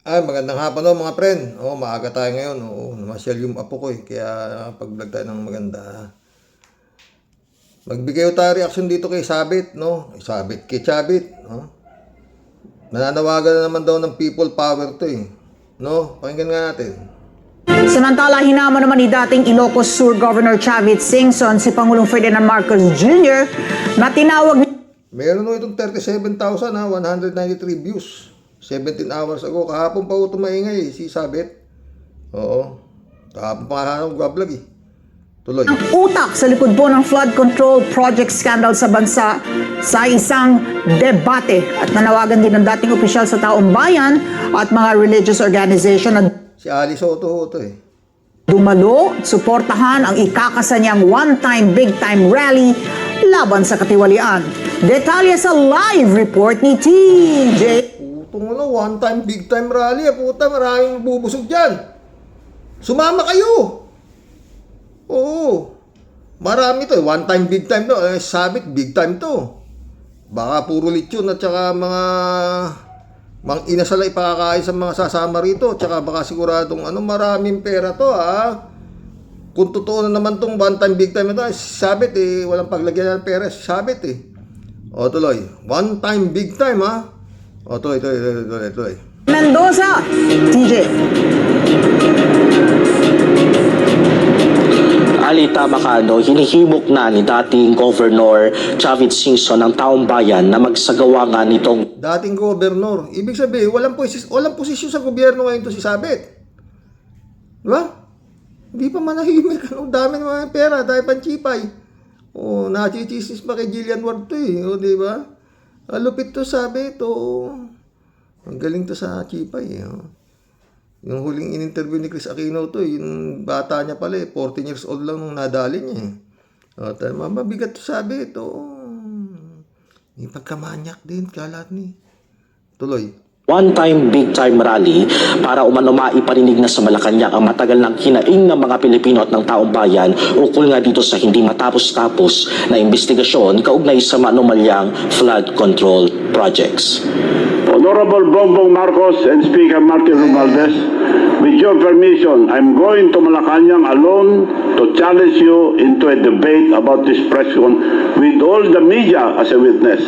Ay, magandang hapon o mga friend. Maaga tayo ngayon. Namasyal yung apo ko eh. Kaya pag-vlog tayo ng maganda. Magbigay tayo reaction dito kay Sabit, no? Sabit, kay Chabit, no? Nananawagan na naman daw ng people power to eh. No? Pakinggan nga natin. Samantala, hinamon naman ni dating Ilocos Sur Governor Chavit Singson si Pangulong Ferdinand Marcos Jr. na tinawag Meron no itong 37,193 views. 17 hours ago. Kahapon pa ito maingay si Sabit. Oo. Kahapon pa nga nag-vlog eh. Tuloy. ang utak sa likod po ng flood control project scandal sa bansa sa isang debate at nanawagan din ng dating opisyal sa taong bayan at mga religious organization na Si Ali Soto ito eh. dumalo at suportahan ang ikakasa niyang one-time big-time rally laban sa katiwalian. Detalye sa live report ni TJ. Putong one time big time rally. Puta, maraming bubusog dyan. Sumama kayo. Oo. Marami to. One time big time to. Sabit big time to. Baka puro lechon at saka mga inasala ipakakain sa mga sasama rito. Tsaka baka siguradong maraming pera to ha. Kung totoo na naman tong one time big time ito, Sabit eh. Walang paglagyan ng pera. Sabit eh. O tuloy. One time big time ha. O tuloy. Mendoza, TJ. Ali, tama ka, hinihimok na ni dating Governor Chavit Singson ng taong bayan na magsagawa nga nitong Dating gobernador. Ibig sabihin, walang posisyon sa gobyerno ngayon to si Sabit. Diba? Hindi pa manahimik. Ang dami ng mga pera dahil panchipay. Nachichismis pa kay Jillian Ward to eh. Diba? Lupit to Sabit. Ang galing to sa chipay eh. Yung huling in-interview ni Chris Aquino to, yung bata niya pala 14 years old lang nung nadali niya eh. Mabigat to sabi ito. May pagkamanyak din, kalat ni. Tuloy. one-time big-time rally para umano maiparinig na sa Malacanang ang matagal ng hinaing ng mga Pilipino at ng taong bayan ukol nga dito sa hindi matapos-tapos na investigasyon kaugnay sa maanomalyang flood control projects. Honorable Bongbong Marcos and Speaker Martin Romualdez, with your permission, I'm going to Malacanang alone to challenge you into a debate about this pressure with all the media as a witness.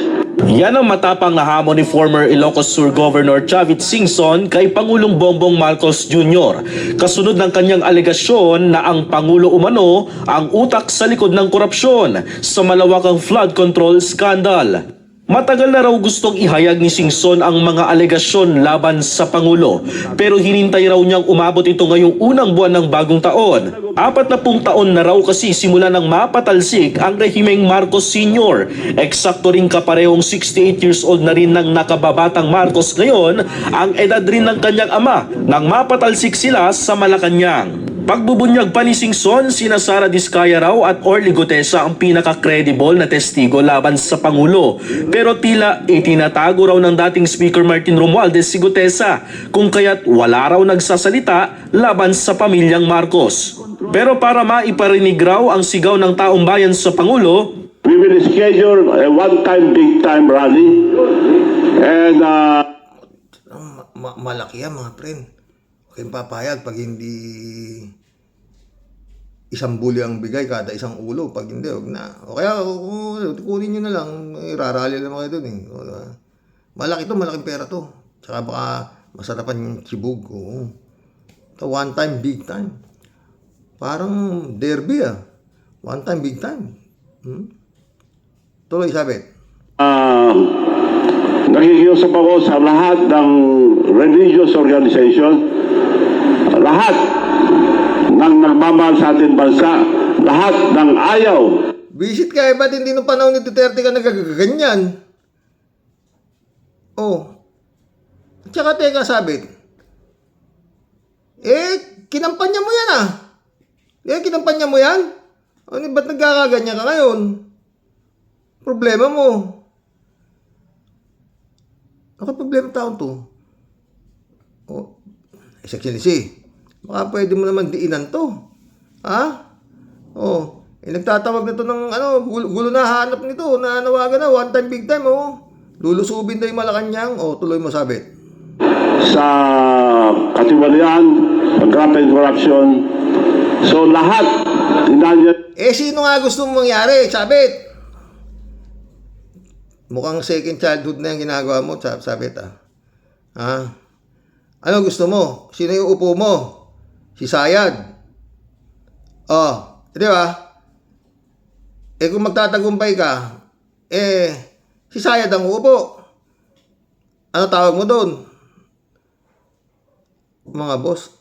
Yan ang matapang na hamon ni former Ilocos Sur Governor Chavit Singson kay Pangulong Bongbong Marcos Jr. kasunod ng kanyang alegasyon na ang Pangulo umano ang utak sa likod ng korupsyon sa malawakang flood control scandal. Matagal na raw gustong ihayag ni Singson ang mga alegasyon laban sa Pangulo pero hinintay raw niyang umabot ito ngayong unang buwan ng bagong taon. 40 taon na raw kasi simula nang mapatalsik ang rehimeng Marcos Sr. Eksakto ring kaparehong 68 years old na rin ng nakababatang Marcos ngayon ang edad rin ng kanyang ama nang mapatalsik sila sa Malacanang. Pagbubunyag pa ni Singson, sina Sara Diskaya raw at Orly Gutesa ang pinaka-credible na testigo laban sa Pangulo. Pero tila itinatago raw ng dating Speaker Martin Romualdez si Gutesa kung kaya't wala raw nagsasalita laban sa pamilyang Marcos. Pero para maiparinig raw ang sigaw ng taong bayan sa Pangulo, We will schedule a one-time big-time rally and Malaki yan mga friend. Huwag papayag pag hindi isang bulyo ang bigay kada isang ulo. Pag hindi, huwag na. O kaya, kunin nyo na lang. Rarali lang kayo dun eh. Malaki to, malaking pera to. Tsaka baka masarapan yung chibog. Ito, one time, big time. Parang derby ah. One time, big time. Tuloy, Sabit. nakikiusap ako sa lahat ng religious organization, lahat ng nagmamahal sa ating bansa, lahat ng ayaw. Visit ka ba't hindi nung panahon ni Duterte ka nagagaganyan? Tsaka teka Sabit. Kinampanya mo yan ah. Kinampanya mo yan? Ba't nagkakaganyan ka ngayon? Problema mo. Ako problema taon to. Excellency. Baka pwede mo naman diinan to. Ha? Nagtatawag na to ng gulo na hanap nito. Nanawagan na, one time, big time, Lulusubin daw yung Malacanang. Tuloy mo, Sabit. sa katiwalian, graft and corruption. So lahat, Sino nga gusto mong mangyari? Sabit. Mukhang second childhood na yung ginagawa mo, sabit Ano gusto mo? Sino yung upo mo? Si Sayad. Di ba? Kung magtatagumpay ka, si Sayad ang uupo. Ano tawag mo doon? Mga boss,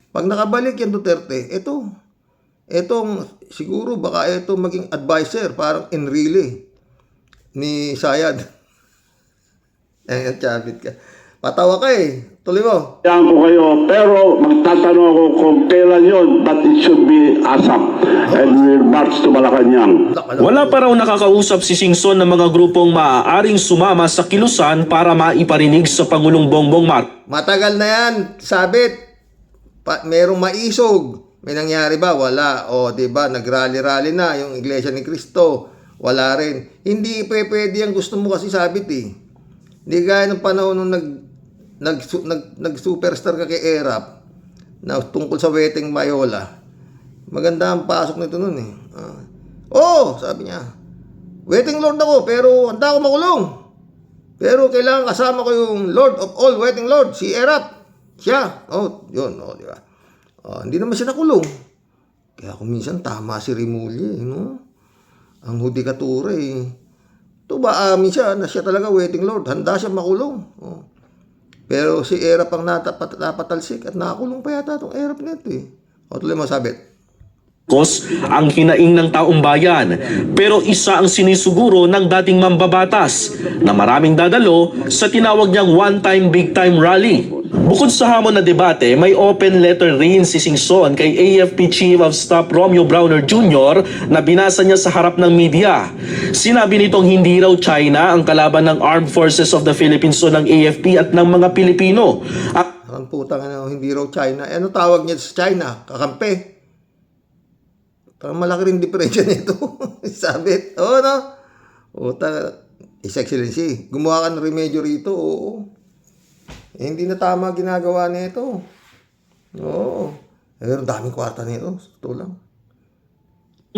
pag nakabalik yung Duterte, siguro baka maging advisor, parang Enrile ni Sayad. Chabit ka. Patawa ka Tuloy mo. Yan ko kayo, pero magtatanong ako kung kailan yun, but it should be ASAP. And we'll march to Malacanang. Wala pa raw nakakausap si Singson ng mga grupong maaaring sumama sa kilusan para maiparinig sa Pangulong Bongbong Marcos. Matagal na yan, sabit. Merong maisog. May nangyari ba? Wala. Diba, nagrally-rally na yung Iglesia ni Cristo. Wala rin. Hindi pwede yung gusto mo kasi sabit Hindi gaya ng panahon nung nag-superstar ka kay Erap na tungkol sa wedding Mayola. Maganda ang pasok nito nun sabi niya, wedding lord ako pero handa ako makulong. Pero kailangan kasama ko yung Lord of all wedding lord, si Erap. Siya. Yun. Di ba? Hindi naman siya nakulong. Kaya kung minsan tama si Rimulye, ang hudikatura Ito ba amin siya na siya talaga wedding lord, handa siya makulong. Pero si Erap ang napatalsik at nakakulong pa yata itong Erap nito tuloy mo sabit. Ang hinaing ng taong bayan, pero isa ang sinisuguro ng dating mambabatas na maraming dadalo sa tinawag niyang one-time big-time rally. Bukod sa hamon na debate, may open letter rin si Singson kay AFP Chief of Staff Romeo Browner Jr. na binasa niya sa harap ng media. Sinabi nitong hindi raw China ang kalaban ng Armed Forces of the Philippines o ng AFP at ng mga Pilipino. Ang putang hindi raw China. Ano tawag niya sa China? Kakampi. Parang malaki rin diferensya nito. Sabit. His Excellency, gumawa ka ng remedyo rito. Hindi na tama ginagawa nito. Pero daming kwarta nito. Ito lang.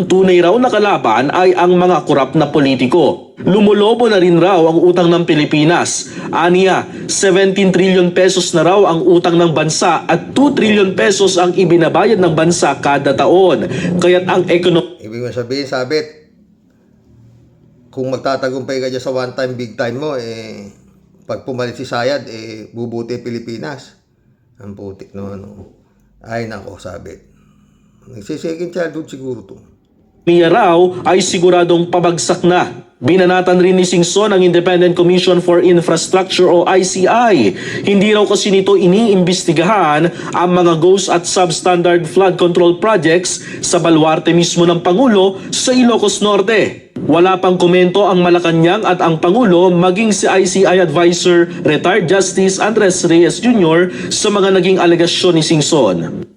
Tunay raw na kalaban ay ang mga korap na politiko. Lumulobo na rin raw ang utang ng Pilipinas. Aniya, 17 trillion pesos na raw ang utang ng bansa at 2 trillion pesos ang ibinabayad ng bansa kada taon. Kaya't ang ekonomiya... Ibig mo sabihin, sabit, kung magtatagumpay ka dyan sa one time, big time mo, pag pumalit si Sayad, bubuti Pilipinas. Ang putik naman. Ay nako, sabit. Nagsisecond childhood siguro to. raw ay siguradong pabagsak na. Binanatan rin ni Singson ang Independent Commission for Infrastructure o ICI. Hindi raw kasi nito iniimbestigahan ang mga ghost at substandard flood control projects sa baluarte mismo ng Pangulo sa Ilocos Norte. Wala pang komento ang Malacanang at ang Pangulo maging si ICI Advisor Retired Justice Andres Reyes Jr. sa mga naging alegasyon ni Singson.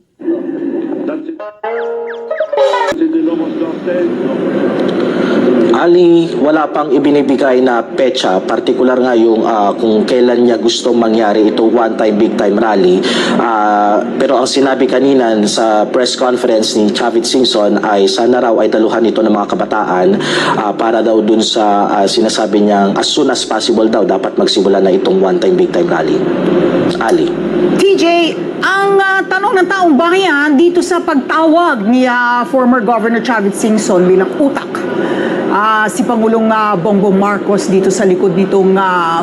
Ali, wala pang ibinibigay na petsa, partikular nga yung kung kailan niya gustong mangyari ito one-time, big-time rally. Pero ang sinabi kanina sa press conference ni Chavit Singson ay sana raw ay daluhan ito ng mga kabataan para daw dun sa sinasabi niyang as soon as possible daw dapat magsimula na itong one-time, big-time rally. Ali. TJ, ang tanong ng taong bayan dito sa pagtawag ni former Governor Chavit Singson bilang utak si Pangulong Bongbong Marcos dito sa likod nitong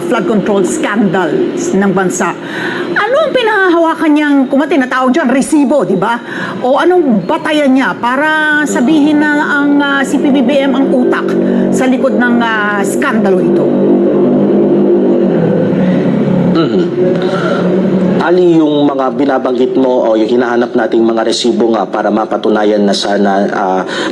flood control scandal ng bansa. Ano ang pinahahawakan niyang, kung tinatawag dyan, resibo, di ba? O anong batayan niya para sabihin na ang si PBBM ang utak sa likod ng skandalo ito? Ali, yung mga binabanggit mo o yung hinahanap nating mga resibo nga para mapatunayan na sana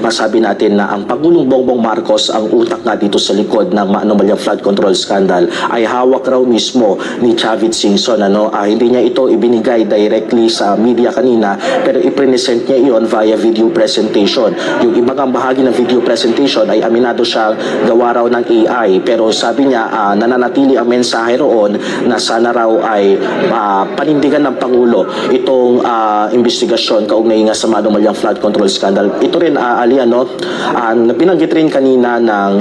masabi natin na ang Pangulong Bongbong Marcos ang utak nga dito sa likod ng maanomalyang flood control scandal ay hawak raw mismo ni Chavit Singson. Hindi niya ito ibinigay directly sa media kanina, pero i-present niya iyon via video presentation. Yung ibang ang bahagi ng video presentation ay aminado siya gawa raw ng AI, pero sabi niya nananatili ang mensahe roon na sana raw ay panindigan ng Pangulo itong investigasyon kaugnay nga sa maanomalyang flood control scandal. Ito rin, Ali, binanggit rin kanina ng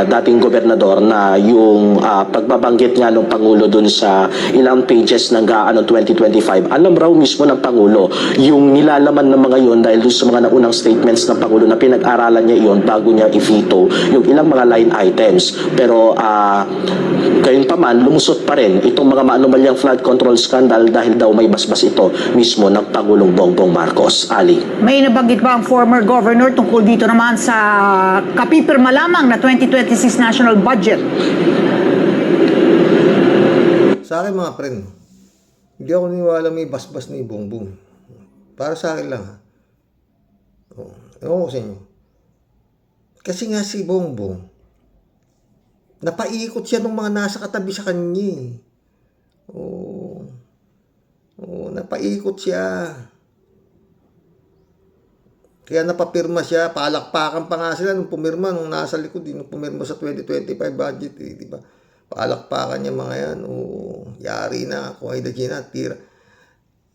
dating gobernador na yung pagbabanggit nga ng Pangulo dun sa ilang pages ng GAA noong 2025. Alam raw mismo ng Pangulo yung nilalaman ng mga yon dahil dun sa mga naunang statements ng Pangulo na pinag-aralan niya iyon bago niya i-veto yung ilang mga line items. Pero gayon pa man, lumusot pa rin itong mga maanomalyang flood control scandal dahil daw may basbas ito mismo ng Pangulong Bongbong Marcos. Ali. May nabanggit ba ang former governor tungkol dito naman sa kapipirma lamang na 2026 national budget? Sa akin mga friend, hindi ako niniwala may basbas ni Bongbong. Para sa akin lang ha. Ewan ko sa inyo. Kasi nga si Bongbong, napaikot siya ng mga nasa katabi sa kanya. Napaikot siya. Kaya napapirma siya, palakpakan pa nga sila nung pumirma, nung nasa likod, nung pumirma sa 2025 budget, di ba? Palakpakan niya mga yan, yari na, kung ay na, tira.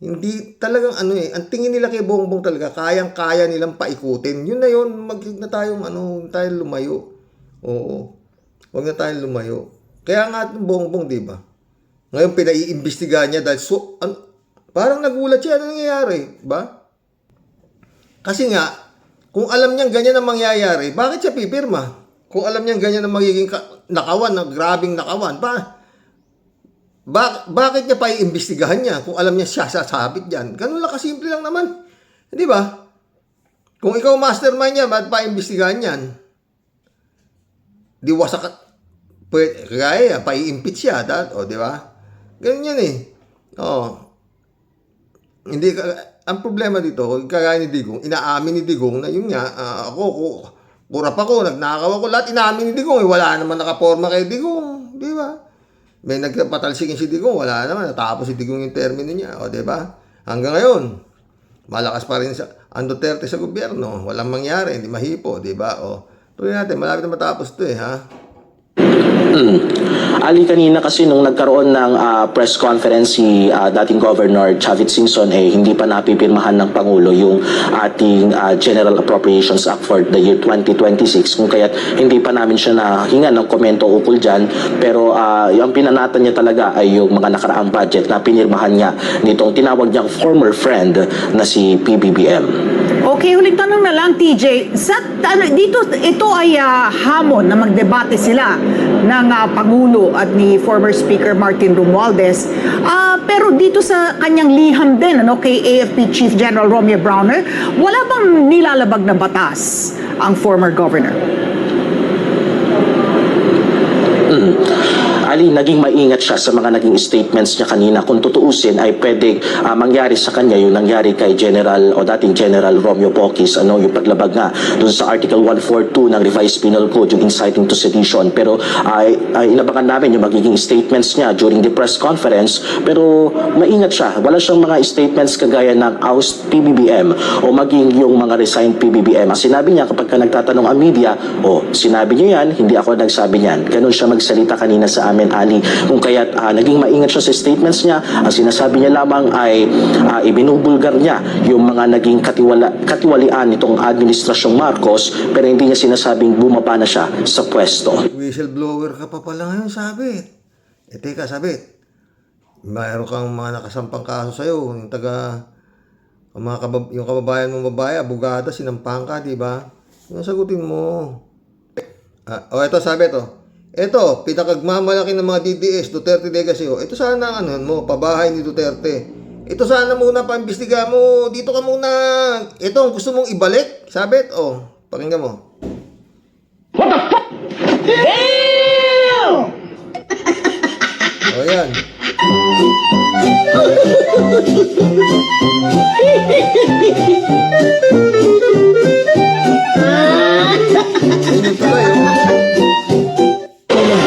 Hindi talagang ang tingin nila kay Bongbong talaga, kayang-kaya nilang paikutin. Yun na yun, na tayong lumayo. Huwag na tayong lumayo. Kaya nga itong Bongbong, di ba? Ngayon pinaiimbestigahan niya dahil parang nagulat siya, ano nangyayari, ba? Kasi nga, kung alam niyang ganyan ang mangyayari, bakit siya pipirma? Kung alam niyang ganyan ang magiging nakawan, grabing nakawan, bakit niya pa iimbestigahan niya kung alam niya siya sasabit dyan? Ganun lang kasimple lang naman. Di ba? Kung ikaw mastermind niya, ba't pa iimbestigahan yan? Di wasak kaya pa i-impeach siya, di ba? Ganun yan eh. Hindi ang problema dito, kagaya ni Digong, inaamin ni Digong na yun nga, kurap ako, nagnakaw ako, lahat inaamin ni Digong, wala naman nakaporma kay Digong, di ba? May nagpatalsikin si Digong, wala naman, natapos si Digong yung termino niya, di ba? Hanggang ngayon, malakas pa rin ang Duterte sa gobyerno, walang mangyari, hindi mahipo, di ba? Tuloy natin, malapit na matapos ito ha? Ali, kanina kasi nung nagkaroon ng press conference si dating Governor Chavit Singson, hindi pa napipirmahan ng Pangulo yung ating General Appropriations Act for the year 2026, kung kaya't hindi pa namin siya nahinga ng komento ukol dyan, pero yung pinanatan niya talaga ay yung mga nakaraang budget na pinirmahan niya nitong tinawag niyang former friend na si PBBM. Okay, huling tanong na lang, TJ. Dito, ito ay hamon na magdebate sila ng Pangulo at ni former Speaker Martin Romualdez. Pero dito sa kanyang liham din, kay AFP Chief General Romeo Browner, wala bang nilalabag na batas ang former governor? Ali, naging maingat siya sa mga naging statements niya kanina. Kung tutuusin ay pwede mangyari sa kanya yung nangyari kay General o dating General Romeo Pocis, yung paglabag nga dun sa Article 142 ng Revised Penal Code, yung inciting to sedition. Pero inabangan namin yung magiging statements niya during the press conference, pero maingat siya. Wala siyang mga statements kagaya ng oust PBBM o maging yung mga resigned PBBM. Ang sinabi niya kapag nagtatanong ang media, sinabi niyo yan, hindi ako nagsabi niyan. Ganun siya magsalita kanina sa amin, Ali. Kung kaya't naging maingat siya sa statements niya, ang sinasabi niya lamang ay ibinubulgar niya yung mga naging katiwalian nitong administrasyong Marcos, pero hindi niya sinasabing bumaba na siya sa pwesto. Whistleblower ka pa pala ngayon, Sabit. Teka, Sabit. Mayroon kang mga nakasampang kaso sa'yo. Yung yung kababayan mong babae, abogada, sinampang ka, di ba? Yung sagutin mo. Ito, Sabit, Ito, pinakagmamalaki ng mga DDS, Duterte Legacy. Ito sana mo, pabahay ni Duterte. Ito sana muna paimbestiga mo. Dito ka muna. Ito ang gusto mong ibalik. Sabit, pakinggan mo. What the fuck? Damn! Yan. Ayun tuloy,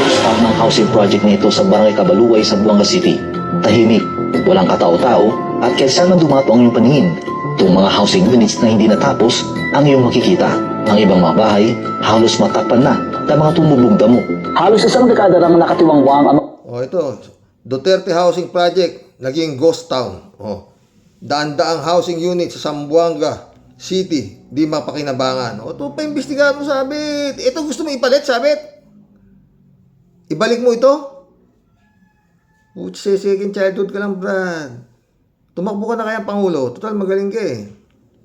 Start ng housing project na ito sa Barangay Cabaluay sa Buanga City. Tahimik, walang katao-tao, at kaysa na dumato ang iyong paningin, itong mga housing units na hindi natapos ang iyong makikita. Ang ibang mga bahay, halos matakpan na ng mga tumubong damo. Halos isang dekada nang nakatiwangwang ang Oh, ito. Duterte Housing Project, naging ghost town. Oh. Daan-daang housing unit sa Zamboanga City, di mapakinabangan. O, ito pa imbestigahan mo, sabit. Ito gusto mo ipalit, sabit. Ibalik mo ito. Putsi, second childhood ka lang, Brad. Tumakbo ka na kaya Pangulo. Total, magaling ka eh.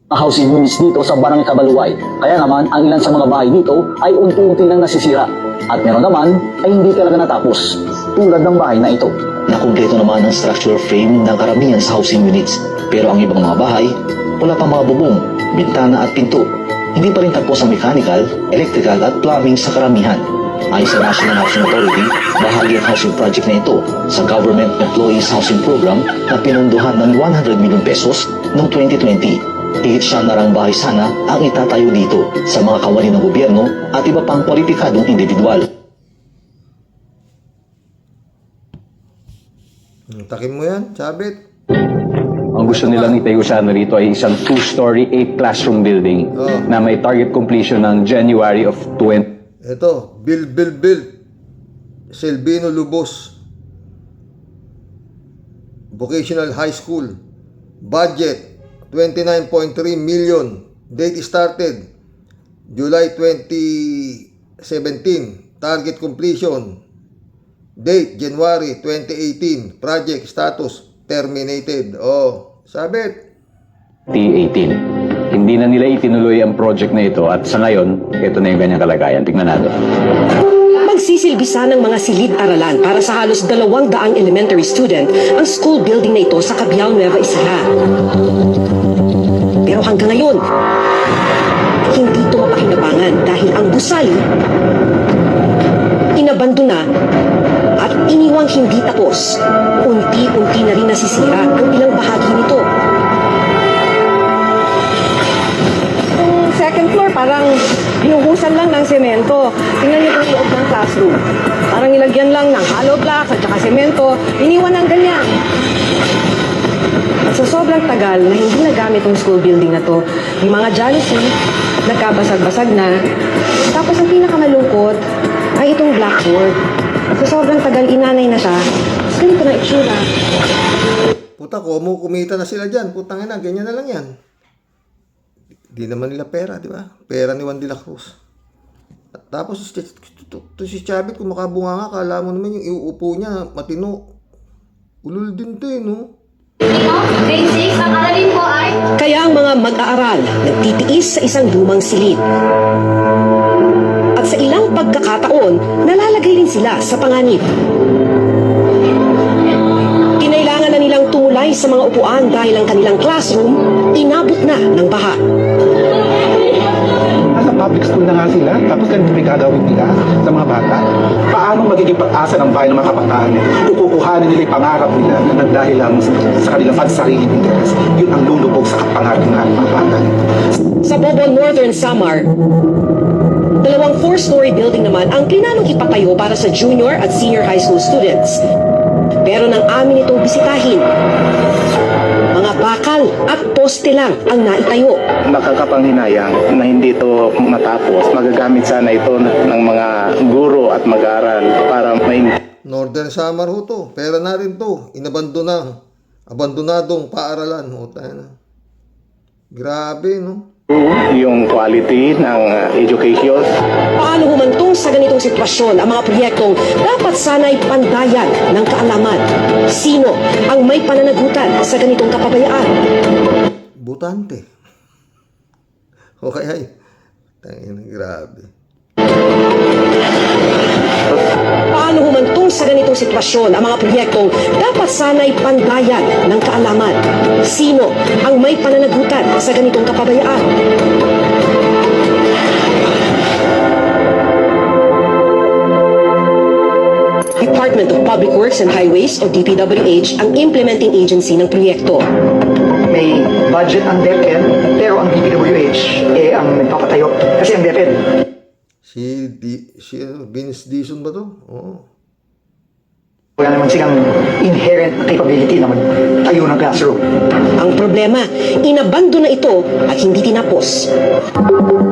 housing units dito sa Barangay Cabaluay. Kaya naman, ang ilan sa mga bahay dito ay unti-unti lang nasisira. At meron naman ay hindi talaga natapos, tulad ng bahay na ito. Nakumpleto naman ang structural frame ng karamihan sa housing units. Pero ang ibang mga bahay, wala pa mga bubong, bintana at pinto. Hindi pa rin tapos ang mechanical, electrical at plumbing sa karamihan. Ayon sa National Housing Authority, bahagi ang housing project na ito sa Government Employees Housing Program na pinunduhan ng 100 million pesos noong 2020. Higit siyam na rang bahay sana ang itatayo dito sa mga kawani ng gobyerno at iba pang kwalipikadong individual. Takin mo yan, sabit. Ang gusto nilang itayo sana rito ay isang 2-story, 8-classroom building na may target completion ng January of 20. Ito, Bill. Selvino Lubos. Vocational High School. Budget, 29.3 million. Date started, July 2017. Target completion, date, January 2018. Project status, terminated. Oh, sabit. 2018. Hindi na nila itinuloy ang project na ito at sa ngayon, ito na yung ganyang kalagayan. Tingnan natin. Magsisilbisa ng mga silid-aralan para sa halos 200 elementary student ang school building na ito sa Cabiao, Nueva Ecija. Pero hanggang ngayon, hindi ito mapakinabangan dahil ang gusali inabandona at iniwang hindi tapos. Unti-unti na rin nasisira ang ilang bahagi nito. Second floor, parang hinuhusan lang ng semento. Tingnan niyo yung loob ng classroom. Parang nilagyan lang ng hollow blocks at saka semento. Iniwan ng ganyan. At sa sobrang tagal na hindi nagamit yung school building na to, yung mga jealousy, nagkabasag-basag na. Tapos ang pinakamalungkot ay itong blackboard. At sa sobrang tagal, inanay na siya. Ganito na itsura. Puta ko, kumita na sila dyan. Putang ina, ganyan na lang yan. Di naman nila pera, di ba? Pera ni Juan de la Cruz. At tapos si Chavit, kung makabunga nga, kala mo naman yung iuupo niya, matino. Ulul din to eh, no? Basics, ang aralin po ay... Kaya ang mga mag-aaral nagtitiis sa isang lumang silid. At sa ilang pagkakataon, nalalagay rin sila sa panganib. Kinailangan na nilang tumulay sa mga upuan dahil ang kanilang classroom inabot na ng baha. Nasa public school na nga sila, tapos ganito may gagawin nila sa mga bata. Paano magiging pag-asa ng bayan ng mga kabataan nito? Kukuhanin nila yung pangarap nila na dahil lang sa kanilang pansariling interes. Yun ang lulubog sa pangarap ng mga bata nito. Sa Bobo Northern Samar, 2 4-story building naman ang plinanong ipatayo para sa junior at senior high school students. Pero nang amin itong bisitahin, mga bakal at poste lang ang naitayo. Nakakapanghinayang na hindi ito matapos. Magagamit sana ito ng mga guro at mag-aaral para may... Northern Samar ho to. Pera na rin to. Abandonadong paaralan. O, tayo na. Grabe, no? yung quality ng education. Paano humantong sa ganitong sitwasyon ang mga proyektong dapat sana'y pandayan ng kaalaman? Sino ang may pananagutan sa ganitong kapabayaan? Butante. Okay, ay. Tangina, grabe. Paano humantong sa ganitong sitwasyon ang mga proyektong dapat sana'y pandayan ng kaalaman? Sino ang may pananagutan sa ganitong kapabayaan? Department of Public Works and Highways o DPWH ang implementing agency ng proyekto. May budget ang DepEd, pero ang DPWH ang nagpapatayo. Kasi ang DepEd, Si Vince Dizon ba to? Oo. wala naman silang inherent capability na magtayo ng classroom. Ang problema, inabando na ito at hindi tinapos.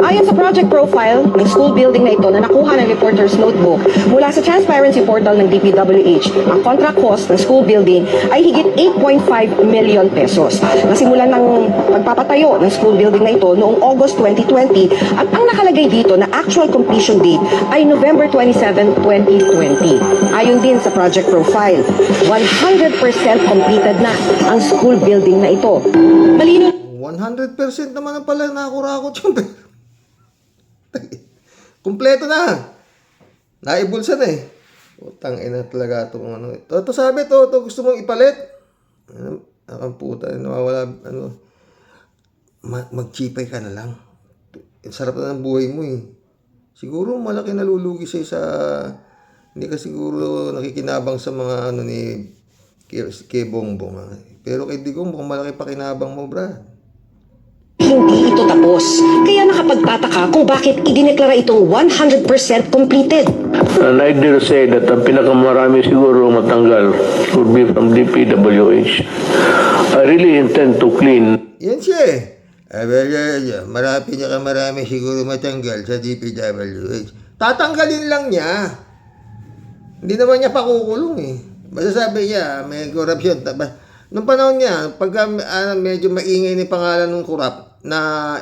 Ayon sa project profile ng school building na ito na nakuha ng reporter's notebook mula sa transparency portal ng DPWH, ang contract cost ng school building ay higit 8.5 million pesos. Nasimulan ng pagpapatayo ng school building na ito noong August 2020 at ang nakalagay dito na actual completion date ay November 27, 2020. Ayon din sa project profile, 100% completed na ang school building na ito. Malino 100% naman ang pala nakakurakot yun. Kumpleto na. Naibulsa na eh. Utang ina talaga itong ano. Ito sabi to gusto mong ipalit. Ang puta, nawawala, mag-chipay ka na lang. Sarap na ng buhay mo eh. Siguro malaki nalulugi sa hindi ka siguro nakikinabang sa mga ni kay Bongbong. Pero kay Digong mukhang malaki pa kinabang mo, brad. hindi ito tapos. Kaya nakapagtataka kung bakit idineklara itong 100% completed. And I dare say that ang pinakamarami siguro matanggal would be from DPWH. I really intend to clean. Yan siya eh. Marami siguro matanggal sa DPWH. Tatanggalin lang niya. Hindi naman niya pakukulong eh. Basta sabi niya, may corruption. Nung panahon niya, pagka medyo maingay ni pangalan ng korap na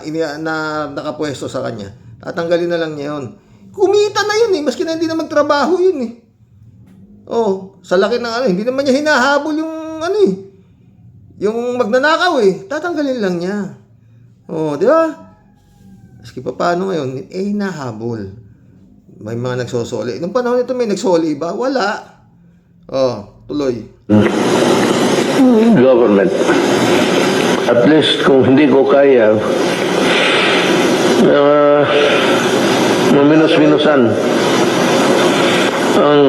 nakapwesto sa kanya, tatanggalin na lang niya yun. Kumita na yun eh, maski na hindi na magtrabaho yun eh. Oh, sa laki ng hindi naman niya hinahabol yung yung magnanakaw eh. Tatanggalin lang niya. Oh, di ba? Maski pa paano ngayon, hinahabol. May mga nagsosoli. Nung panahon nito may nagsoli ba? Wala. Oh, tuloy. Government. At least kung hindi ko kaya, maminus-minusan ang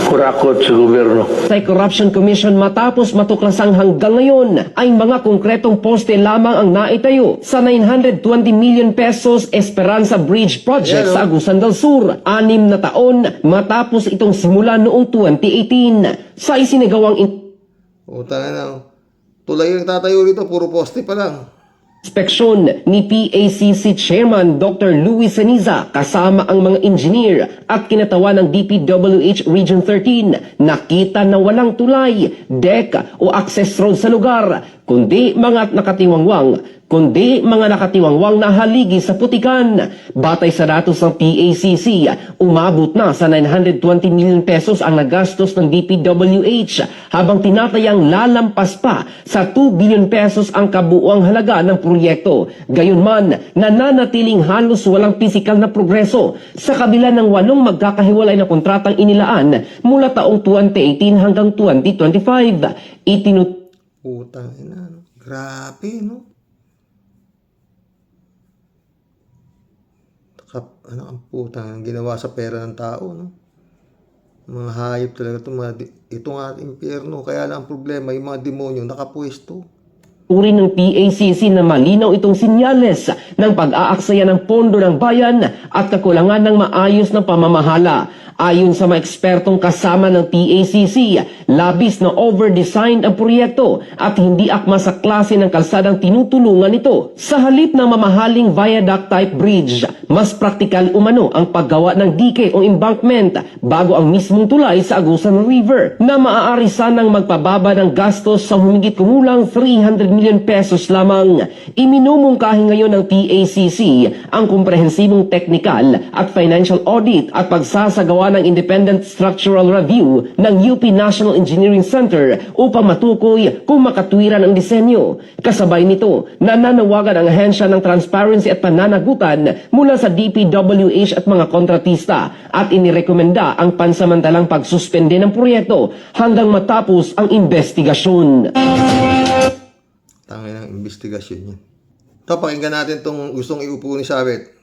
kurakot sa gobyerno. Sa Corruption Commission matapos matuklasang hanggang ngayon ay mga konkretong poste lamang ang naitayo sa 920 million pesos Esperanza Bridge Project sa Agusan del Sur. 6 na taon matapos itong simula noong 2018 sa isinagawang Utang na. Tulay yung tatayo rito, puro poste pa lang. inspeksyon ni PACC Chairman Dr. Luis Ceniza kasama ang mga engineer at kinatawan ng DPWH Region 13, nakita na walang tulay, deck o access road sa lugar, kundi mga nakatiwangwang na haligi sa putikan. Batay sa datos ng PACC, umabot na sa 920 million pesos ang nagastos ng DPWH habang tinatayang lalampas pa sa 2 billion pesos ang kabuuang halaga ng proyekto. Gayunman, nananatiling halos walang pisikal na progreso sa kabila ng 8 magkakahiwalay na kontratang inilaan mula taong 2018 hanggang 2025. Utang ina, no? Grabe, no? Ang putang ang ginawa sa pera ng tao, no? Mga hayop talaga itong ating impyerno. Kaya lang ang problema, yung mga demonyo nakapwesto. Uri ng PACC na malinaw itong sinyales ng pag-aaksaya ng pondo ng bayan at kakulangan ng maayos na pamamahala. Ayon sa mga ekspertong kasama ng PACC, labis na over-designed ang proyekto at hindi akma sa klase ng kalsadang tinutulungan ito. Sa halip ng mamahaling viaduct-type bridge, mas praktikal umano ang paggawa ng dike o embankment bago ang mismong tulay sa Agusan River na maaari sanang magpababa ng gastos sa humigit kumulang 300 million pesos lamang. Iminumungkahi ngayon ng PACC ang komprehensibong technical at financial audit at pagsasagawa ng independent structural review ng UP National Engineering Center upang matukoy kung makatwiran ang disenyo. Kasabay nito, nananawagan ang ahensya ng transparency at pananagutan mula sa DPWH at mga kontratista at inirekomenda ang pansamantalang pagsuspende ng proyekto hanggang matapos ang investigasyon. Tangin ng investigasyon niya. Ito, pakinggan natin itong gustong iupo ni Sabet.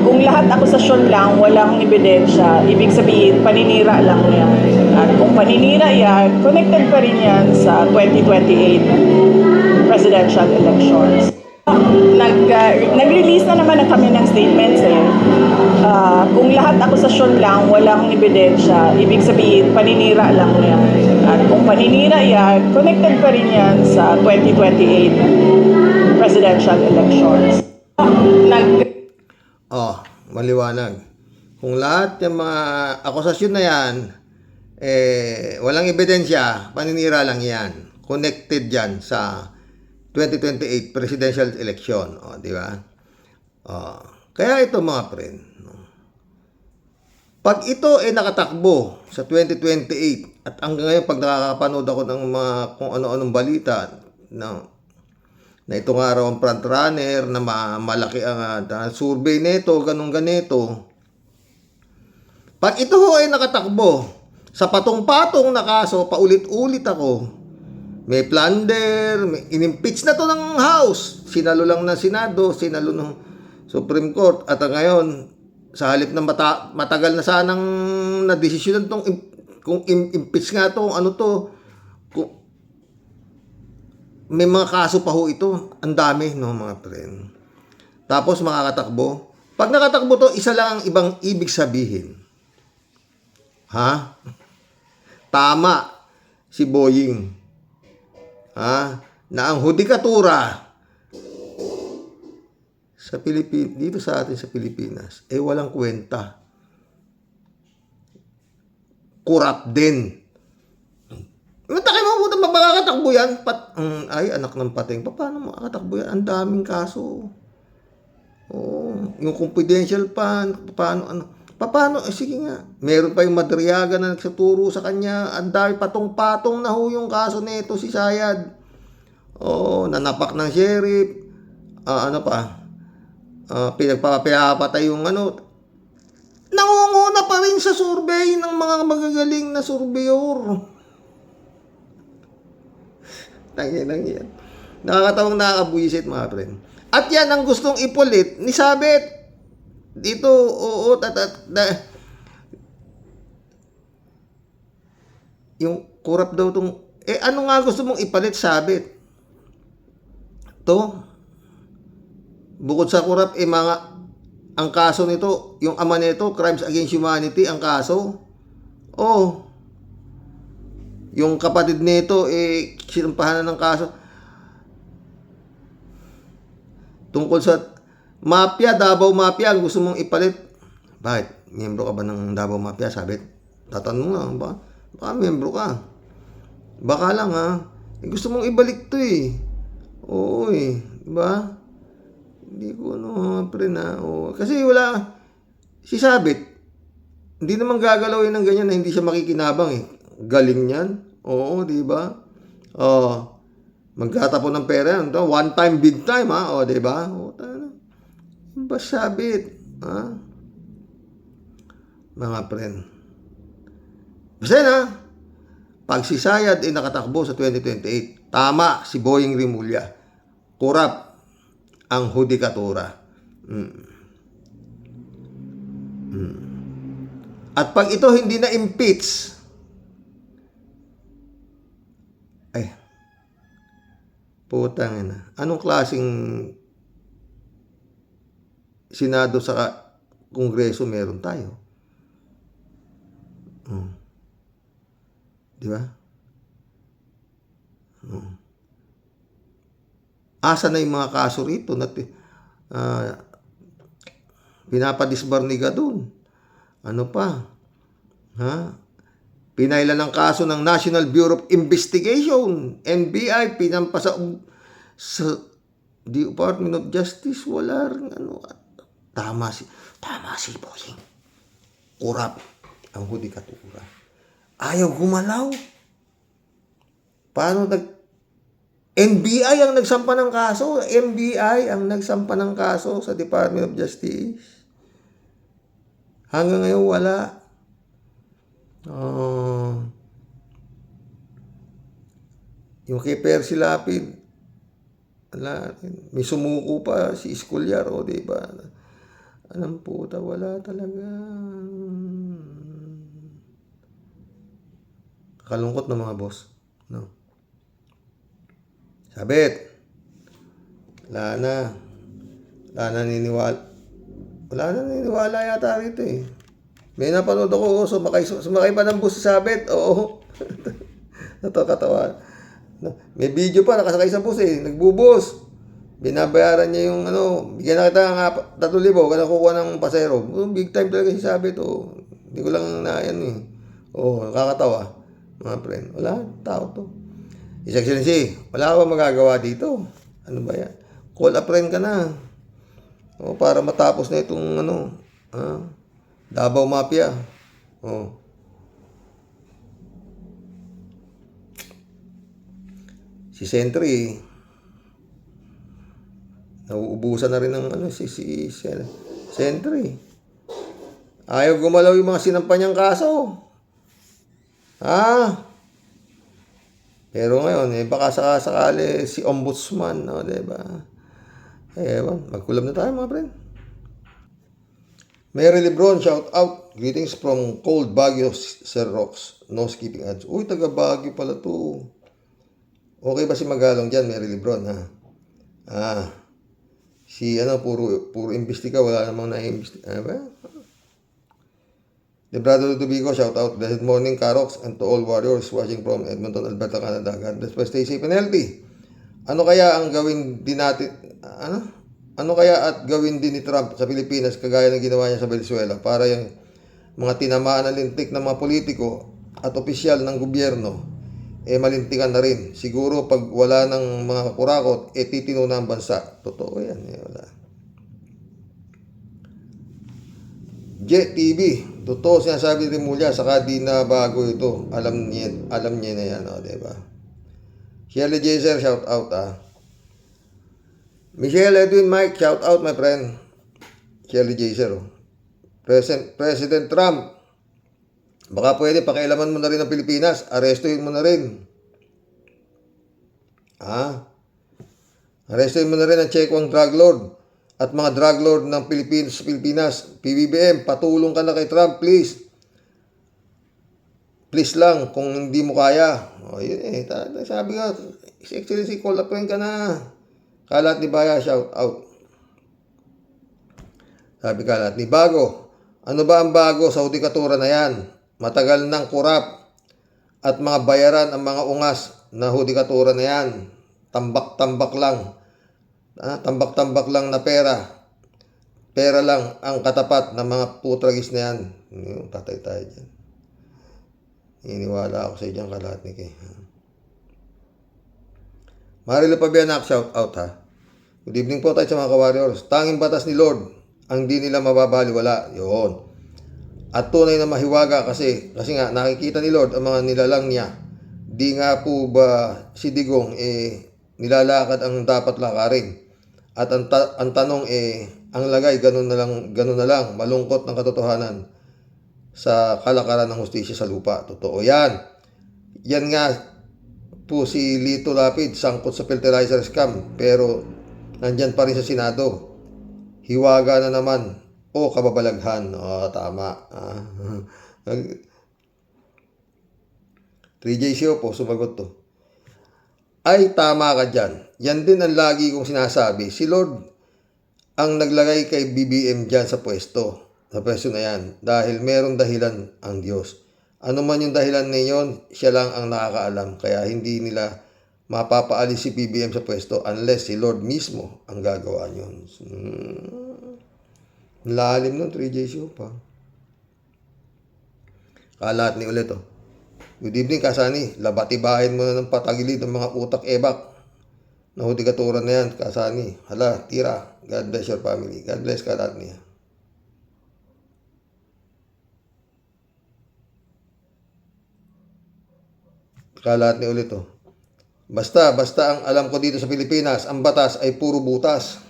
Kung lahat akusasyon lang, walang ebidensya, ibig sabihin, paninira lang yan. At kung paninira yan, connected pa rin yan sa 2028 presidential elections. Nag-release na naman kami ng statements eh. Kung lahat akusasyon lang, walang ebidensya, ibig sabihin, paninira lang yan. At kung paninira yan, connected pa rin yan sa 2028 presidential elections. Maliwanag. Kung lahat ng mga akusasyon na yan, walang ebidensya, paninira lang yan. Connected yan sa 2028 presidential election. Di ba? Kaya ito mga friend, pag ito ay nakatakbo sa 2028 at hanggang ngayon pag nakakapanood ako ng mga kung ano-anong balita na ito nga raw ang front runner na malaki ang survey nito, ganun ganito. Pag ito ho ay nakatakbo sa patong-patong na kaso, paulit-ulit ako. May plunder, may inimpeach na to ng House. Sinalo lang ng Senado, sinalo ng Supreme Court. At ngayon, sa halip na matagal na sanang na-desisyonan tong kung impeach nga to, ano to, may mga kaso pa ho ito. Ang dami, no, mga friend. Tapos makakatakbo. Pag nakatakbo to, isa lang ang ibang ibig sabihin. Ha? Tama si Boying. Ha? Na ang hudikatura sa dito sa atin sa Pilipinas, walang kwenta. Corrupt din. Mataki mo po makakatakbo yan. Ay, anak ng pating. Paano makakatakbo yan? Ang daming kaso. Yung confidential paano? Sige nga. Meron pa yung Madriaga na nagsaturo sa kanya. Ang dami patong-patong na ho yung kaso nito si Sayad. Nanapak ng sheriff. Ano pa? Pinagpapatay yung nangunguna pa rin sa survey ng mga magagaling na surveyor. Tanginan yan. Nakakatawang nakakabuisit mga friend. At yan ang gustong ipulit ni Sabet. Dito, yung corrupt daw tong, ano nga gusto mong ipalit, Sabet? Bukod sa corrupt, ang kaso nito, yung ama nito, crimes against humanity, ang kaso. Yung kapatid nito, sinampahan ng kaso. Tungkol sa mafia, Davao Mafia, ang gusto mong ipalit. Bakit? Miyembro ka ba ng Davao Mafia, Sabet? Tatanong nga, baka miyembro ka. Baka lang ha. Gusto mong ibalik to diba? Hindi ko kasi wala. Si Sabet, hindi naman gagalawin ng ganyan na hindi siya makikinabang Galing yan. Diba? Magtatapon ng pera yan. One time, big time diba? Ba Sabet? Mga friend. Basta na. Pag si Sayad ay nakatakbo sa 2028, tama si Boying Rimulya. Corrupt ang hudikatura. At pag ito hindi na impeach, putang ina. Anong klaseng Senado sa Kongreso meron tayo? Di ba? Asa na yung mga kaso rito na pinapadisbarniga doon? Ano pa? Pinailan ng kaso ng National Bureau of Investigation, NBI, pinampasa sa Department of Justice. Wala rin Tama si Boying. Corrupt ang hudikatura. Ayaw gumalaw. Paano NBI ang nagsampa ng kaso. NBI ang nagsampa ng kaso sa Department of Justice. Hanggang ngayon wala. Yung kay Percy Lapid, wala. May sumuko pa si Escollar, diba? Anong puta, wala talaga. Kalungkot ng mga boss. No? Sabit. Wala na. Wala na naniniwala yata rito eh. May napanood ako, sumakay pa ng bus sa Sabit. Oo. Katawa. May video pa, nakasakay sa bus eh. Nagbubus. Binabayaran niya yung bigyan na kita ng 3,000, kaya kukuha ng pasero. Big time talaga si Sabit. Hindi ko lang eh. Nakakatawa. Mga friend. Wala, tao to. His Excellency, wala ka magagawa dito. Ano ba yan? Call a friend ka na. Para matapos na itong Davao Mafia. Si Sentry, nauubusan na rin ng si Sentry. Ayaw gumalaw yung mga sinampan niyang kaso. Pero ngayon, baka sakali si Ombudsman, diba? Magkulab na tayo mga friend. Mary Lebron, shout out. Greetings from cold Baguio, Sir Rox. No skipping ads. Uy, taga Baguio pala to. Okay ba si Magalong dyan, Mary Lebron, ha? Si puro imbestiga, wala namang na-imbestiga. Debrado Tubico, shout out. Blessed morning, Carox, and to all warriors watching from Edmonton, Alberta, Canada. God bless, stay safe and healthy. Ano kaya ang gawin din natin, ano kaya at gawin din ni Trump sa Pilipinas kagaya ng ginawa niya sa Venezuela para yung mga tinamaan na lintik ng mga politiko at opisyal ng gobyerno, malintikan na rin. Siguro pag wala ng mga kurakot, titino na ang bansa. Totoo yan, wala. Jet TV, totoo sinasabi rin mula, saka di na bago ito. Alam niya na yan, diba? Shirley Jaser, shout out, Michelle Edwin Mike, shout out, my friend. Shirley Jaser, President Trump, baka pwede pakialaman mo na rin ang Pilipinas, arestuhin mo na rin. Arestuhin mo na rin ang Checkwang drug lord at mga drug lord ng Pilipinas. PBBM, patulong ka na kay Trump, please. Please lang, kung hindi mo kaya. Yun sabi nga, His Excellency, call up ka na. Kalat ni Baya, shout out. Sabi Kalat ni Bago, ano ba ang bago sa hudikatura na yan? Matagal ng kurap at mga bayaran ang mga ungas na hudikatura na yan. Tambak-tambak lang. Tambak-tambak lang na pera. Pera lang ang katapat ng mga putragis na yan. Tatay tayo dyan. Iniwala ako sa idyang Kalat ni Kay. Marilo Pabianak, shout out Good evening po tayo sa mga ka-warriors. Tanging batas ni Lord ang di nila mababaliwala. Yun. At tunay na mahiwaga kasi nga nakikita ni Lord ang mga nilalang niya. Di nga po ba si Digong nilalakad ang dapat lakarin. At ang tanong ang lagay ganun na lang malungkot ng katotohanan sa kalakaran ng hustisya sa lupa. Totoo yan. Yan nga po si Lito Lapid sangkot sa fertilizer scam pero nandyan pa rin sa Senado. Hiwaga na naman o kababalaghan. Tama. 3JCO po, sumagot to. Ay, tama ka dyan. Yan din ang lagi kong sinasabi. Si Lord ang naglagay kay BBM dyan sa pwesto. Sa pwesto na yan. Dahil merong dahilan ang Diyos. Ano man yung dahilan na yun, siya lang ang nakakaalam. Kaya hindi nila mapapaalis si BBM sa pwesto unless si Lord mismo ang gagawa yun. Lalim nun, 3JCO pa. Kalat ni ulit Good evening, Kasani. Labatibahin mo na ng patagilid ng mga utak ebak. Na hudikatura na yan, Kasani. Hala, tira. God bless your family. God bless Kalat niya. Kalat ni ulit Basta ang alam ko dito sa Pilipinas, ang batas ay puro butas.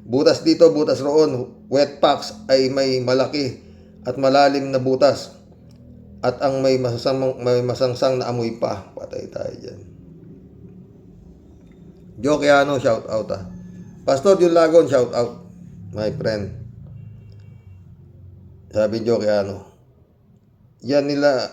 Butas dito, butas roon. Wet packs ay may malaki at malalim na butas. At ang may masangsang na amoy pa. Patay tayo dyan. Jokeano, shout out Pastor Jun Lagon, shout out. My friend. Sabi ni Jokiano, yaw nila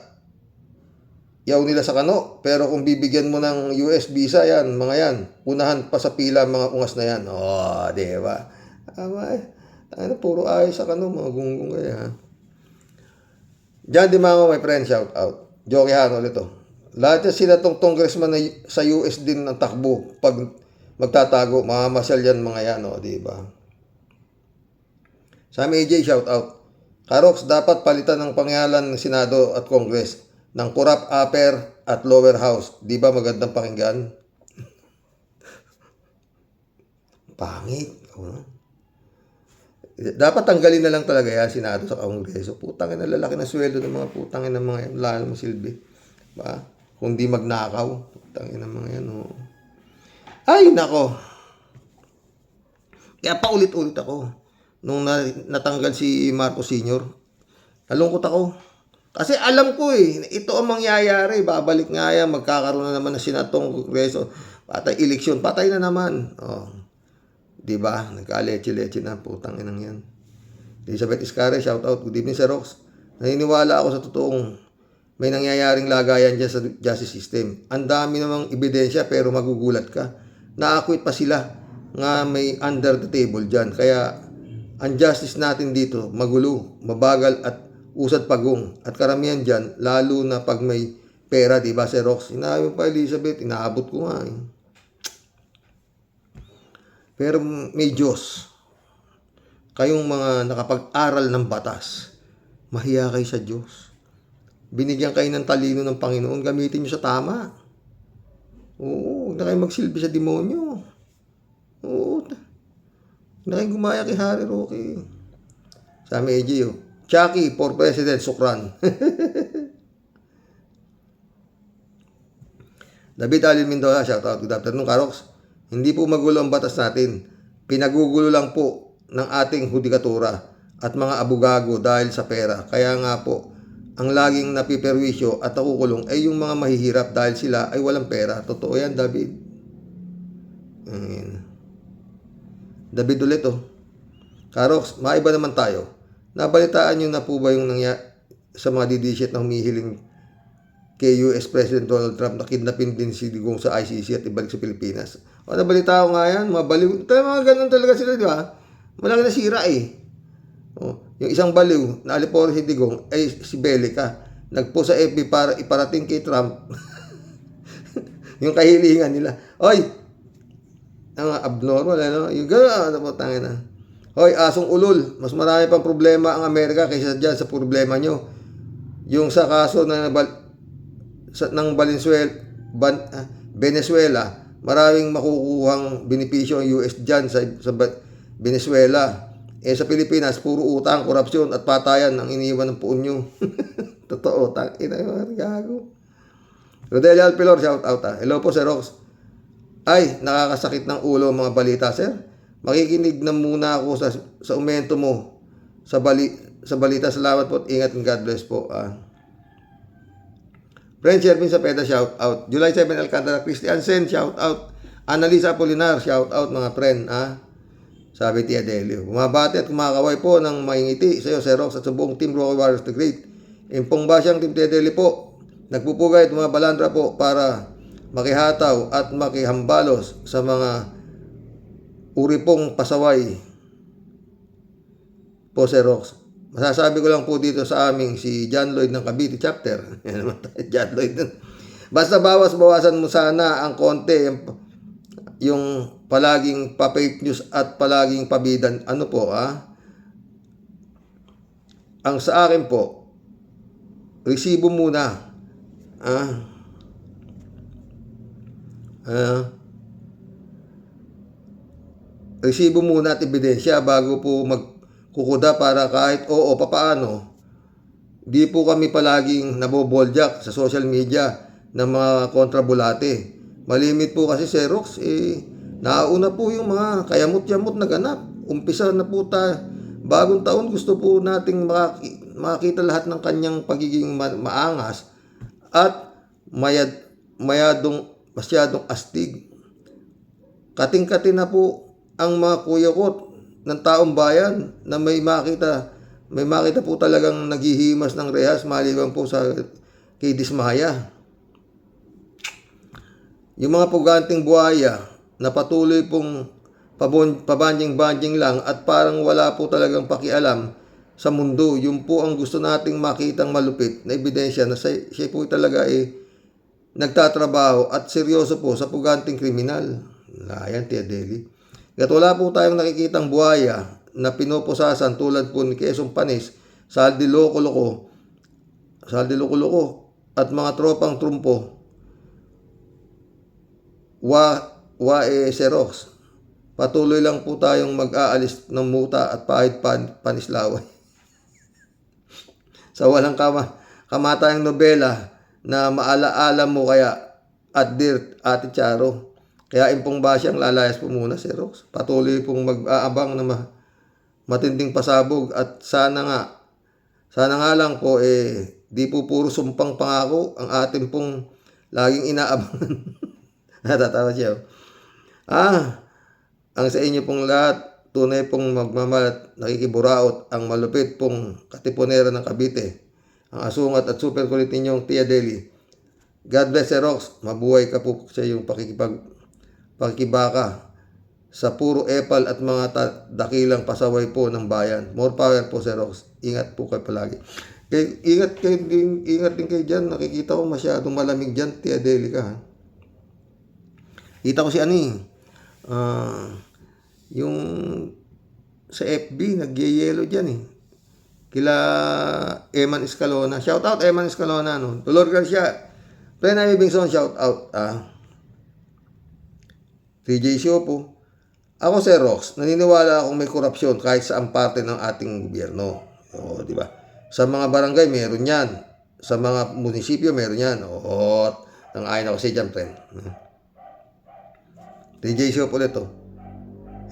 sa kano, pero kung bibigyan mo ng US visa yan, mga yan, unahan pa sa pila mga ungas na yan. Oh, di ba? Ano, puro ayos sa kano, mga gunggong kaya. John Dimango, my friend, shout out. Jokiano ulit to. Lahat yan sila tong congressman na sa US din ng takbo. Pag magtatago, mamamasyal yan mga yan, oh, di ba? Sam AJ, shout out. Karox, dapat palitan ng pangalan ng Senado at Congress ng corrupt upper at lower house. Di ba magandang pakinggan? Pangit. Dapat tanggalin na lang talaga yan, Senado sa Kongreso. Putangin na lalaki na sweldo ng mga putangin ng mga yan. Wala namang silbi. Ba? Kung di magnakaw. Putangin ng mga yan. Oh. Ay, nako. Kaya paulit-ulit ako. Nung natanggal si Marcos Sr., nalungkot ako. Kasi alam ko ito ang mangyayari. Babalik nga yan, magkakaroon na naman ng Senatong Kongreso. Patay, eleksyon, patay na naman. Oh. Diba? Nagka-leche-leche na, putang inang yan. Elizabeth Iscare, shout out. Good evening, Sir Rox. Naniniwala ako sa totoong may nangyayaring lagayan dyan sa justice system. Ang dami namang ebidensya pero magugulat ka. Na-acquit pa sila nga may under the table dyan. Kaya ang justice natin dito, magulo, mabagal at usad pagong. At karamihan dyan, lalo na pag may pera, diba, Sir Rox? Sinabi pa Elizabeth, inaabot ko nga Pero may Diyos. Kayong mga nakapag-aral ng batas, mahiya kayo sa Diyos. Binigyan kayo ng talino ng Panginoon, gamitin nyo sa tama. Oo, huwag na kayo magsilbi sa demonyo. Oo, huwag na kayo gumaya kay Harry Roque. Sabi AJ, Chucky, for President, sukran. David Alin Mendoza, shout out. Good afternoon, Karox. Hindi po magulo ang batas natin. Pinagugulo lang po ng ating hudikatura at mga abugago dahil sa pera. Kaya nga po, ang laging napiperwisyo at nakukulong ay yung mga mahihirap dahil sila ay walang pera. Totoo yan, David. David ulit, Karox, maiba naman tayo. Nabalitaan nyo na po ba yung sa mga didishit na humihiling kay US President Donald Trump na kidnapin din si Digong sa ICC at ibalik sa Pilipinas? O, nabalita ko nga yan, mga baliw. Mga ganun talaga sila, di ba? Malaki na sira O, yung isang baliw na alipore si Digong ay si Belica. Nagpo sa FB para iparating kay Trump yung kahilingan nila. Oy! Ang abnormal, Yung gano'n, tangin na. Hoy, asong ulol. Mas marami pang problema ang Amerika kaysa dyan sa problema nyo. Yung sa kaso ng Venezuela, maraming makukuhang benepisyo ang US dyan sa Venezuela. Sa Pilipinas, puro utang, korupsyon at patayan ang iniwan ng puon nyo. Totoo, ina yung gago. Rodelia Alpilor, shout out Hello po, Sir Rox. Ay, nakakasakit ng ulo ang mga balita, sir. Makikinig na muna ako sa umento mo sa balita. Salamat po at ingat and God bless po. Friend Shervin Sapeda, shout out. July 7, Alcantara, Christian Sen, shout out. Annalisa Apolinar, shout out mga friend. Sabi Tia Delio. Bumabati at kumakaway po ng maingiti sa iyo, Sir Rox, at sa buong Team Rocky Warriors the Great. Impong basyang Team Tia Delio po. Nagpupugay at bumabalandra po para makihataw at makihambalos sa mga uri pong pasaway po, Sir Rox. Masasabi ko lang po dito sa aming si John Lloyd ng Cavite chapter. Yan naman tayo, John Lloyd. Basta bawas-bawasan mo sana ang konti yung palaging pa-fake news at palaging pabidan. Ano po, Ang sa akin po, resibo muna. Resibo muna at ebidensya bago po magkukuda para kahit oo papaano. Di po kami palaging naboboldyak sa social media ng mga kontrabulate. Malimit po kasi, Sir Rox, nauna po yung mga kayamot-yamot na ganap. Umpisa na po bagong taon, gusto po nating makakita lahat ng kanyang pagiging maangas at masyadong astig. Kating-kating na po ang mga kuyakot ng taong bayan na may makita may makita po talagang naghihimas ng rehas maliban po sa kay Dismaya. Yung mga puganting buhaya na patuloy pong pabanjing-banjing lang at parang wala po talagang pakialam sa mundo, yun po ang gusto nating makitang malupit na ebidensya na siya po talaga nagtatrabaho at seryoso po sa puganting kriminal. Ayan, Tia Deli. At wala po tayong nakikitang buhaya na pinoposasan tulad po ni Quezon Panis, Saldi Loko-Loko at mga tropang trumpo Xerox. Patuloy lang po tayong mag-aalis ng muta at pahit panislaway. Sa walang kamatayang nobela na maalaala mo kaya at Dirt, Ate Charo. Kaya impong basyang lalayas po muna, Xerox. Patuloy pong mag-aabang na matinding pasabog at sana nga lang po di po puro sumpang pangako ang ating pong laging inaabangan. Natatawa siya. Ang sa inyo pong lahat, tunay pong magmamalat, nakikiburaot ang malupit pong katipunera ng Cavite, ang asungat at super kulit ninyong Tia Deli. God bless, Xerox. Mabuhay ka po sa iyong pakikibaka sa puro epal at mga dakilang pasaway po ng bayan. More power po, Xerox. Ingat po kayo palagi. Ingat din kayo dyan. Nakikita ko masyadong malamig dyan, Tia Deli ka. Ha? Kita ko si yung sa FB, nagyayelo dyan Kila Eman Escalona. Shout out Eman Escalona, no? Dolor Garcia. Prena Bingson, shout out. TJ Siopo. Ako, Xerox, naniniwala akong may korupsyon kahit sa ang parte ng ating gobyerno. O, di ba? Sa mga barangay, meron yan. Sa mga munisipyo, meron yan. O, nang-ayon ako si Jam Friend. TJ Siopo ulit,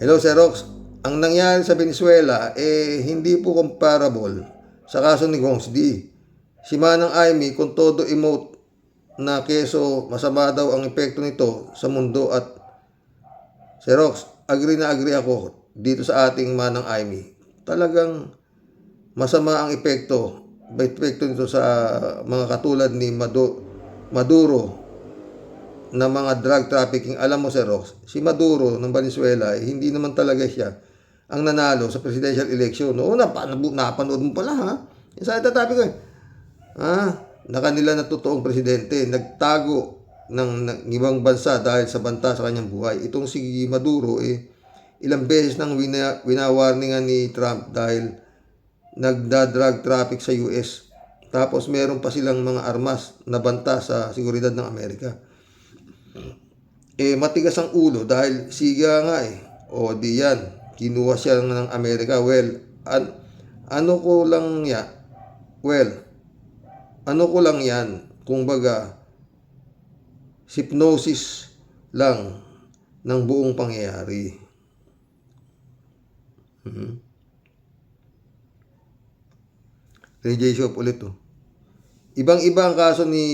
Hello, Xerox. Ang nangyari sa Venezuela, hindi po comparable sa kaso ni Gongs D. Si Manang Aimee, kung todo emote na keso, masama daw ang epekto nito sa mundo at Xerox, agree na agree ako dito sa ating Manang Aimee. Talagang masama ang epekto nito sa mga katulad ni Maduro na mga drug trafficking. Alam mo, Xerox, si Maduro ng Venezuela, hindi naman talaga siya ang nanalo sa presidential election. Oo, napanood mo pala, ha? Yung sa itatabi ko, na kanila na totoong presidente, nagtago ng ibang bansa dahil sa banta sa kanyang buhay. Itong si Maduro, ilang beses nang winawarningan ni Trump dahil nagda-drug traffic sa US. Tapos meron pa silang mga armas na banta sa seguridad ng Amerika. Matigas ang ulo dahil siga nga O di yan, kinuha siya ng Amerika. Well, ano ko lang yan, kung baga, hypnosis lang ng buong pangyayari. TJ Shop ulit Ibang-iba ang kaso ni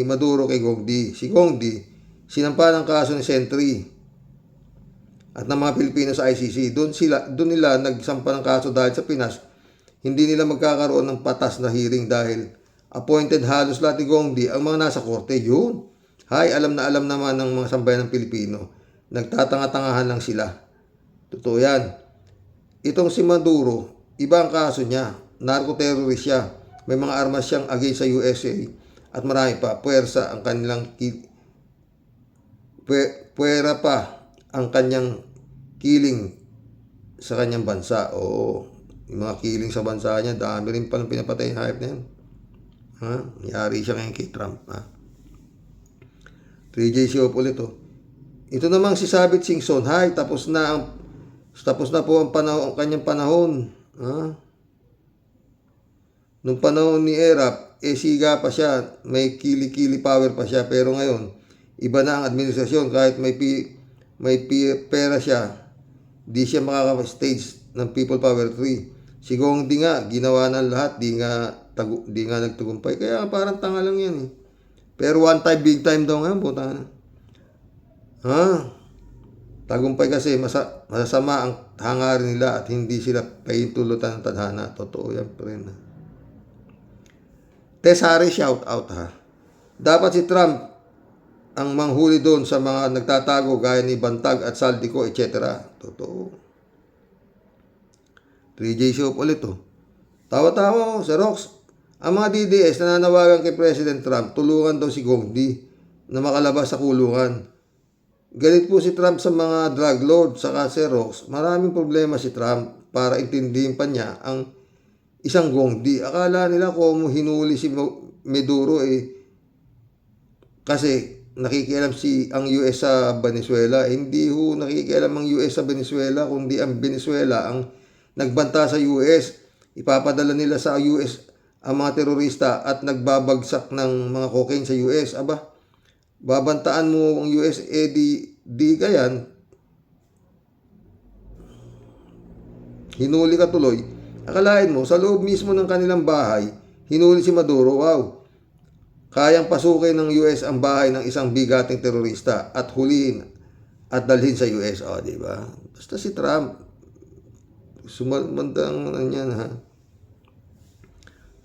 Maduro kay Gong D. Si Gong D, sinampa ng kaso ni Sentry at ng mga Pilipino sa ICC. Doon nila nagsampa ng kaso dahil sa Pinas, hindi nila magkakaroon ng patas na hearing dahil appointed halos lahat ni Gong D ang mga nasa korte. Yun. Alam naman ng mga sambayan ng Pilipino. Nagtatanga-tangahan lang sila. Totoo yan. Itong si Maduro, iba ang kaso niya. Narco-terrorist siya. May mga armas siyang against sa USA at marami pa. Puwersa ang kanyang killing sa kanyang bansa. Oo, yung mga killing sa bansa niya, dami rin palang pinapatay yung hype na yan. Yari siya ngayon kay Trump. 3J Shop ulit Ito namang si Sabit Singson. Tapos na po ang kanyang panahon. Nung panahon ni Erap, siga pa siya, may kili-kili power pa siya, pero ngayon, iba na ang administrasyon. Kahit may pera siya, di siya makaka-stage ng People Power 3. Si Gong di nga, ginawa ng lahat, di nga nagtagumpay. Kaya parang tanga lang yan Pero one time, big time daw ngayon, puta na. Tagumpay kasi masasama ang hangarin nila at hindi sila pahintulutan ng tadhana. Totoo yan, friend. Tesari, shout out ha. Dapat si Trump ang manghuli doon sa mga nagtatago gaya ni Bantag at Saldico, etc. Totoo. 3J Shop ulit oh. Tawa-tawa Sir Rox. Ang mga DDS nananawagan kay President Trump, tulungan daw si Gongdi na makalabas sa kulungan. Galit po si Trump sa mga drug lord saka Sir Rox. Maraming problema si Trump para intindihin pa niya ang isang Gongdi. Akala nila kung hinuli si Maduro kasi nakikialam ang US sa Venezuela. Hindi ho nakikialam ang US sa Venezuela, kundi ang Venezuela ang nagbanta sa US. Ipapadala nila sa US ang mga terorista at nagbabagsak ng mga cocaine sa US. Aba, babantaan mo ang US, di ka yan. Hinuli ka tuloy. Akalain mo, sa loob mismo ng kanilang bahay, hinuli si Maduro. Wow! Kayang pasukin ng US ang bahay ng isang bigating terorista at hulihin at dalhin sa US. O, diba? Basta si Trump, sumandang yan ha.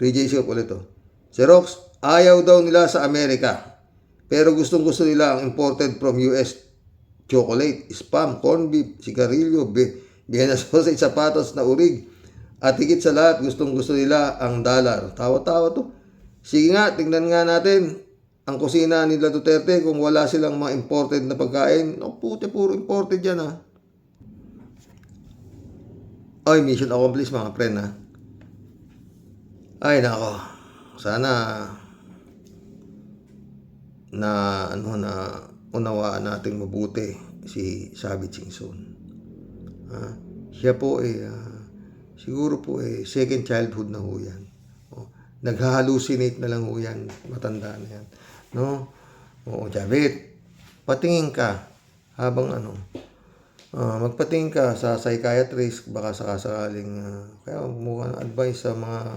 3J Shop ulit to. Si Rox, ayaw daw nila sa Amerika. Pero gustong-gusto nila ang imported from US chocolate, spam, corned beef, sigarilyo, Vienna sausage, sapatos na urig. At higit sa lahat, gustong-gusto nila ang dollar. Tawa-tawa to. Sige nga, tingnan nga natin ang kusina nila Duterte kung wala silang mga imported na pagkain. O puti, puro imported yan ha. Ay, mission accomplished mga friend ha. Ay nako, sana na unawaan nating mabuti si Sabit Singson. Siya po siguro po second childhood na ho yan. Naghahalucinate na lang ho yan, matanda na yan. No? Oo, Sabit, patingin ka habang magpatingin ka sa psychiatrist, baka sakasakaling kaya mukha advice sa mga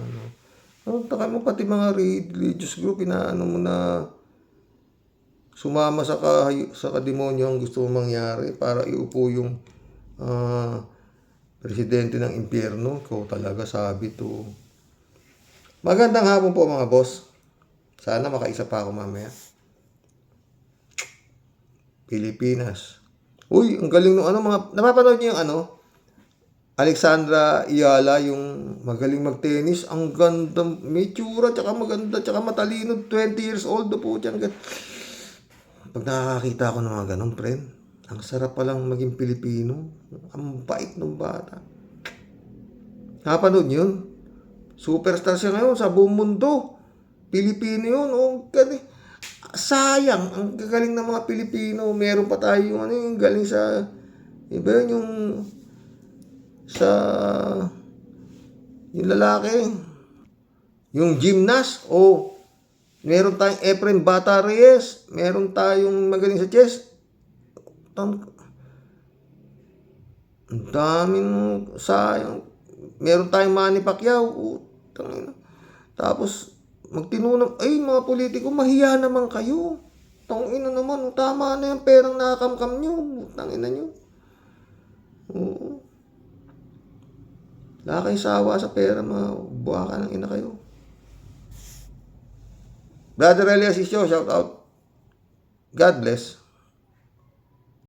taka mo pati mga religious group mo na sumama sa kademonyo ang gusto mong mangyari para iupo yung presidente ng impyerno. Ikaw talaga, sabi to. Magandang hapon po mga boss. Sana makaisa pa ako mamaya. Pilipinas. Uy, ang galing nung mga napapanood niyo yung Alexandra Ayala, yung magaling mag-tennis. Ang ganda, may tsura, tsaka maganda, tsaka matalino. 20 years old po dyan. Pag nakakakita ako ng mga ganun, friend, ang sarap palang maging Pilipino. Ang bait ng bata. Napanood yun? Superstar siya ngayon sa buong mundo. Pilipino yun. Sayang, ang gagaling ng mga Pilipino. Meron pa tayo yung galing sa, iba yun yung yung lalaki, yung gymnast, meron tayong Efren Bata Reyes, meron tayong magaling sa chess. Ang daming sayang. Meron tayong Manny Pacquiao. Tapos magtinunang, mga politiko, mahiya naman kayo. Tangina naman, tama na yung perang nakakamkam nyo. Tangina nyo. Oo. Wala kayong sawa sa pera, buha ka ng ina kayo. Brother Elias Isyo, shout out. God bless.